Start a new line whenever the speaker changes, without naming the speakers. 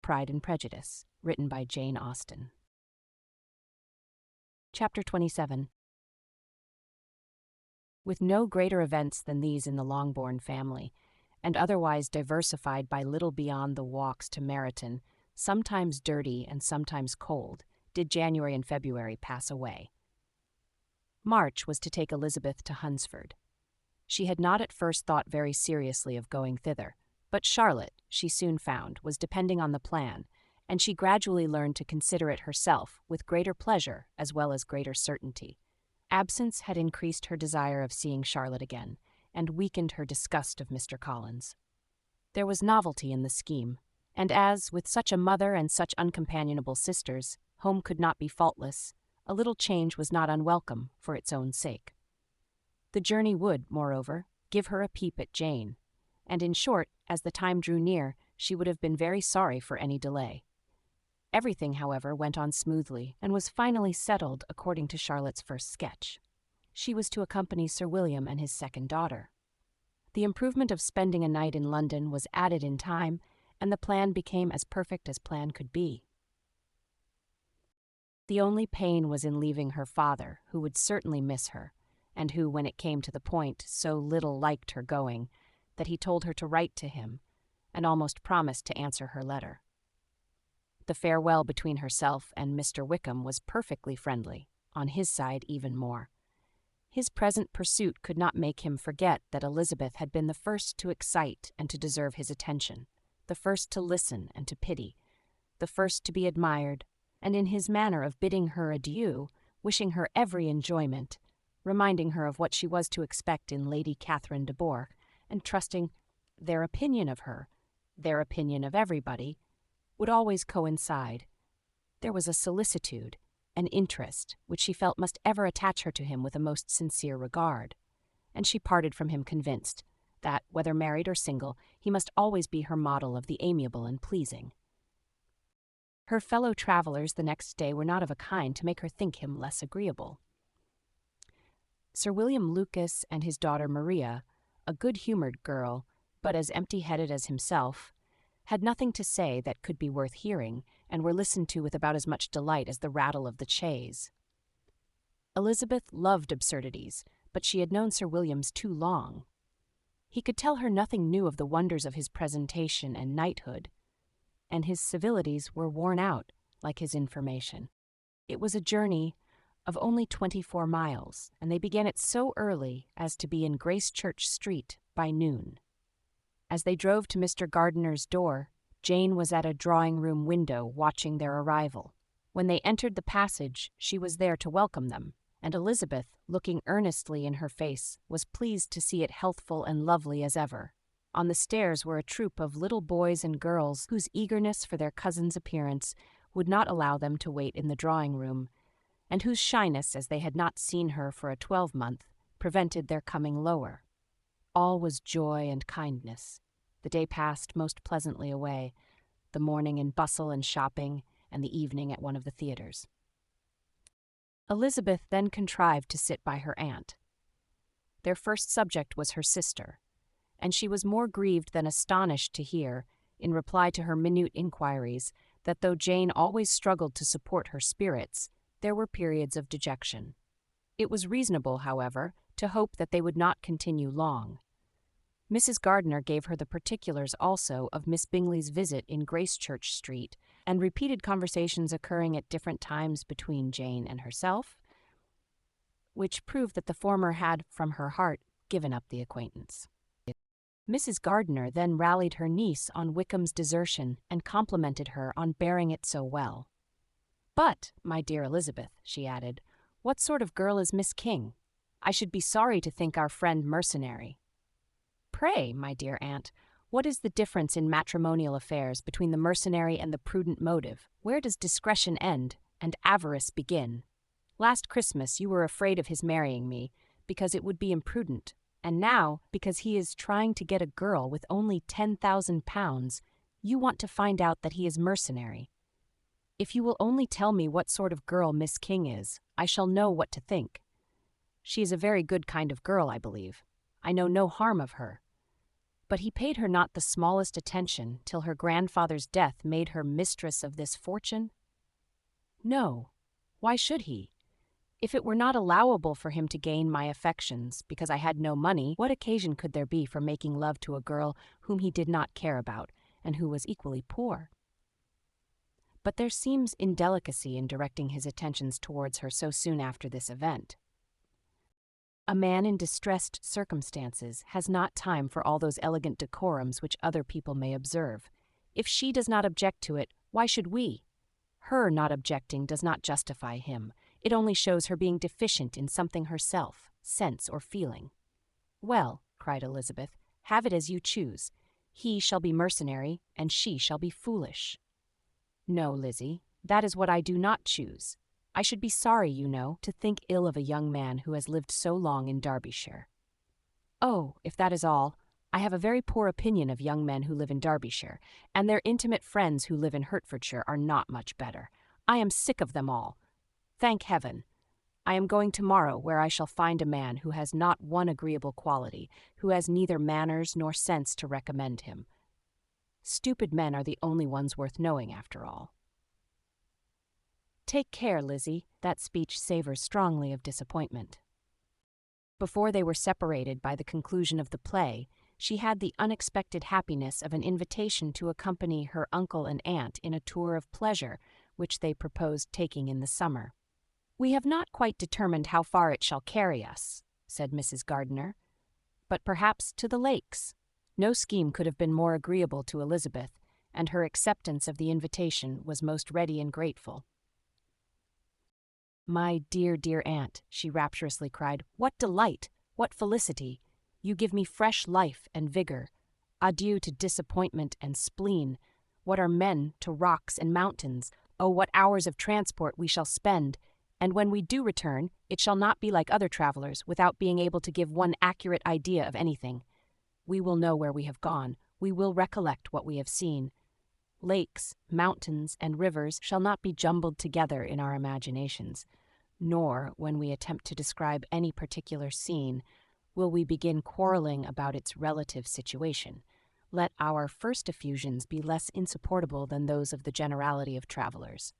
Pride and Prejudice, written by Jane Austen. Chapter 27. With no greater events than these in the Longbourn family, and otherwise diversified by little beyond the walks to Meryton, sometimes dirty and sometimes cold, did January and February pass away. March was to take Elizabeth to Hunsford. She had not at first thought very seriously of going thither, but Charlotte, she soon found, was depending on the plan, and she gradually learned to consider it herself with greater pleasure as well as greater certainty. Absence had increased her desire of seeing Charlotte again, and weakened her disgust of Mr. Collins. There was novelty in the scheme, and as, with such a mother and such uncompanionable sisters, home could not be faultless, a little change was not unwelcome for its own sake. The journey would, moreover, give her a peep at Jane, and in short, as the time drew near, she would have been very sorry for any delay. Everything, however, went on smoothly, and was finally settled according to Charlotte's first sketch. She was to accompany Sir William and his second daughter. The improvement of spending a night in London was added in time, and the plan became as perfect as plan could be. The only pain was in leaving her father, who would certainly miss her, and who, when it came to the point, so little liked her going, that he told her to write to him, and almost promised to answer her letter. The farewell between herself and Mr. Wickham was perfectly friendly, on his side even more. His present pursuit could not make him forget that Elizabeth had been the first to excite and to deserve his attention, the first to listen and to pity, the first to be admired, and in his manner of bidding her adieu, wishing her every enjoyment, reminding her of what she was to expect in Lady Catherine de Bourgh, and trusting their opinion of her, their opinion of everybody, would always coincide. There was a solicitude, an interest, which she felt must ever attach her to him with a most sincere regard, and she parted from him convinced that, whether married or single, he must always be her model of the amiable and pleasing. Her fellow travellers the next day were not of a kind to make her think him less agreeable. Sir William Lucas and his daughter Maria, a good-humoured girl, but as empty-headed as himself, had nothing to say that could be worth hearing, and were listened to with about as much delight as the rattle of the chaise. Elizabeth loved absurdities, but she had known Sir William's too long. He could tell her nothing new of the wonders of his presentation and knighthood, and his civilities were worn out, like his information. It was a journey of only 24 miles, and they began it so early as to be in Gracechurch Street by noon. As they drove to Mr. Gardiner's door, Jane was at a drawing-room window watching their arrival. When they entered the passage, she was there to welcome them, and Elizabeth, looking earnestly in her face, was pleased to see it healthful and lovely as ever. On the stairs were a troop of little boys and girls whose eagerness for their cousin's appearance would not allow them to wait in the drawing-room, and whose shyness, as they had not seen her for a 12-month, prevented their coming lower. All was joy and kindness. The day passed most pleasantly away, the morning in bustle and shopping, and the evening at one of the theatres. Elizabeth then contrived to sit by her aunt. Their first subject was her sister, and she was more grieved than astonished to hear, in reply to her minute inquiries, that though Jane always struggled to support her spirits, there were periods of dejection. It was reasonable, however, to hope that they would not continue long. Mrs. Gardiner gave her the particulars also of Miss Bingley's visit in Gracechurch Street, and repeated conversations occurring at different times between Jane and herself, which proved that the former had, from her heart, given up the acquaintance. Mrs. Gardiner then rallied her niece on Wickham's desertion, and complimented her on bearing it so well. "But, my dear Elizabeth," she added, "what sort of girl is Miss King? I should be sorry to think our friend mercenary." "Pray, my dear aunt, what is the difference in matrimonial affairs between the mercenary and the prudent motive? Where does discretion end and avarice begin? Last Christmas you were afraid of his marrying me, because it would be imprudent, and now, because he is trying to get a girl with only £10,000, you want to find out that he is mercenary. If you will only tell me what sort of girl Miss King is, I shall know what to think. She is a very good kind of girl, I believe. I know no harm of her. But he paid her not the smallest attention till her grandfather's death made her mistress of this fortune? No. Why should he? If it were not allowable for him to gain my affections because I had no money, what occasion could there be for making love to a girl whom he did not care about and who was equally poor? But there seems indelicacy in directing his attentions towards her so soon after this event. A man in distressed circumstances has not time for all those elegant decorums which other people may observe. If she does not object to it, why should we? Her not objecting does not justify him. It only shows her being deficient in something herself, sense or feeling. Well, cried Elizabeth, have it as you choose. He shall be mercenary, and she shall be foolish. No, Lizzie, that is what I do not choose. I should be sorry, you know, to think ill of a young man who has lived so long in Derbyshire. Oh, if that is all, I have a very poor opinion of young men who live in Derbyshire, and their intimate friends who live in Hertfordshire are not much better. I am sick of them all. Thank heaven. I am going tomorrow where I shall find a man who has not one agreeable quality, who has neither manners nor sense to recommend him. Stupid men are the only ones worth knowing after all. Take care, Lizzie. That speech savors strongly of disappointment. Before they were separated by the conclusion of the play, she had the unexpected happiness of an invitation to accompany her uncle and aunt in a tour of pleasure which they proposed taking in the summer. "We have not quite determined how far it shall carry us," said Mrs. Gardiner, "but perhaps to the lakes." No scheme could have been more agreeable to Elizabeth, and her acceptance of the invitation was most ready and grateful. "My dear, dear aunt," she rapturously cried, "what delight! What felicity! You give me fresh life and vigor. Adieu to disappointment and spleen. What are men to rocks and mountains? Oh, what hours of transport we shall spend! And when we do return, it shall not be like other travelers, without being able to give one accurate idea of anything. We will know where we have gone. We will recollect what we have seen. Lakes, mountains, and rivers shall not be jumbled together in our imaginations. Nor, when we attempt to describe any particular scene, will we begin quarreling about its relative situation. Let our first effusions be less insupportable than those of the generality of travelers.